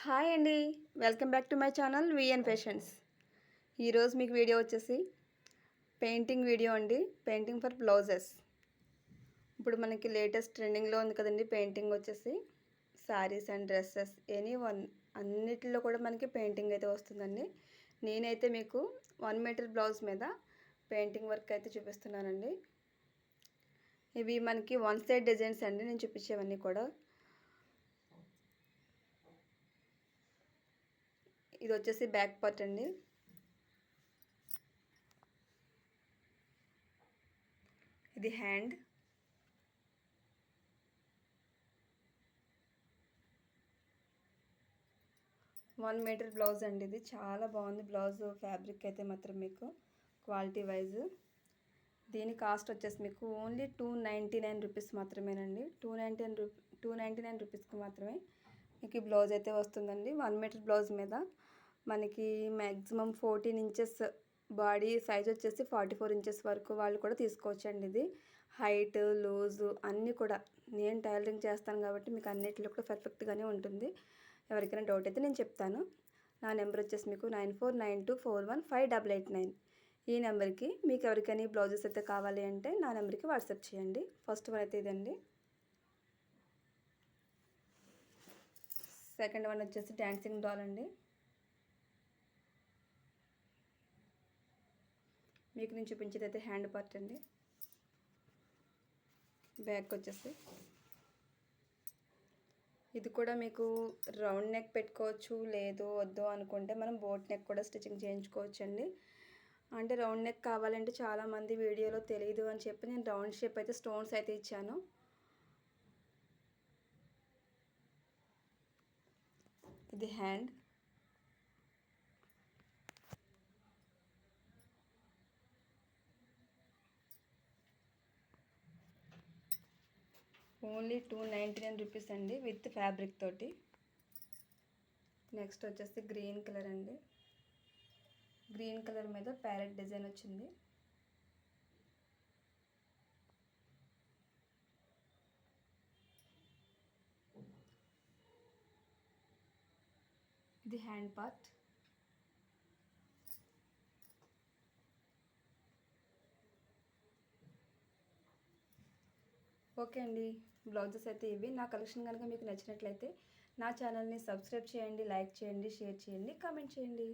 Hi అండి. Welcome back to my channel VN patients. ఈరోజు మీకు వీడియో వచ్చేసి పెయింటింగ్ వీడియో అండి. Painting for blouses. ఇప్పుడు మనకి లేటెస్ట్ ట్రెండింగ్లో ఉంది కదండి పెయింటింగ్ వచ్చేసి శారీస్ అండ్ డ్రెస్సెస్ వన్ అన్నిటిలో కూడా మనకి పెయింటింగ్ అయితే వస్తుందండి. నేనైతే మీకు 1 మీటర్ బ్లౌజ్ మీద పెయింటింగ్ వర్క్ అయితే చూపిస్తున్నానండి. ఇవి మనకి వన్ సైడ్ డిజైన్స్ అండి నేను చూపించేవన్నీ కూడా. ఇది వచ్చేసి బ్యాక్ పార్ట్ అండి. ఇది హ్యాండ్. వన్ మీటర్ బ్లౌజ్ అండి. ఇది చాలా బాగుంది బ్లౌజ్. ఫ్యాబ్రిక్ అయితే మాత్రం మీకు క్వాలిటీ వైజ్ దీని కాస్ట్ వచ్చేసి మీకు ఓన్లీ 299 రూపీస్ మాత్రమేనండి. 299 రూపీస్కి మాత్రమే మీకు ఈ బ్లౌజ్ అయితే వస్తుందండి. 1 మీటర్ బ్లౌజ్ మీద మనకి మ్యాక్సిమం 14 ఇంచెస్ బాడీ సైజ్ వచ్చేసి 44 ఇంచెస్ వరకు వాళ్ళు కూడా తీసుకోవచ్చండి. ఇది హైట్ లూజు అన్నీ కూడా నేను టైలరింగ్ చేస్తాను కాబట్టి మీకు అన్నిటిలో కూడా పర్ఫెక్ట్గానే ఉంటుంది. ఎవరికైనా డౌట్ అయితే నేను చెప్తాను. నా నెంబర్ వచ్చేసి మీకు 9492415889. ఈ నెంబర్కి మీకు ఎవరికైనా బ్లౌజెస్ అయితే కావాలి అంటే నా నెంబర్కి వాట్సాప్ చేయండి. ఫస్ట్ వన్ అయితే ఇదండి. సెకండ్ వన్ వచ్చేసి డాన్సింగ్ డాల్ అండి. మీకు నేను చూపించేది అయితే హ్యాండ్ పార్ట్ అండి. బ్యాక్ వచ్చేసి ఇది కూడా మీకు రౌండ్ నెక్ పెట్టుకోవచ్చు. లేదు వద్దు అనుకుంటే మనం బోట్ నెక్ కూడా స్టిచ్చింగ్ చేయించుకోవచ్చు అండి. అంటే రౌండ్ నెక్ కావాలంటే చాలామంది వీడియోలో తెలియదు అని చెప్పి నేను రౌండ్ షేప్ అయితే స్టోన్స్ అయితే ఇచ్చాను. ఇది హ్యాండ్. ఓన్లీ 299 రూపీస్ అండి విత్ ఫ్యాబ్రిక్ తోటి. నెక్స్ట్ వచ్చేసి గ్రీన్ కలర్ అండి. గ్రీన్ కలర్ మీద ప్యారెట్ డిజైన్ వచ్చింది. ఇది హ్యాండ్ పార్ట్. ఓకే అండి, బ్లౌజెస్ అయితే ఇవి. నా కలెక్షన్ కనుక మీకు నచ్చినట్లయితే నా ఛానల్ని సబ్స్క్రైబ్ చేయండి, లైక్ చేయండి, షేర్ చేయండి, కామెంట్ చేయండి.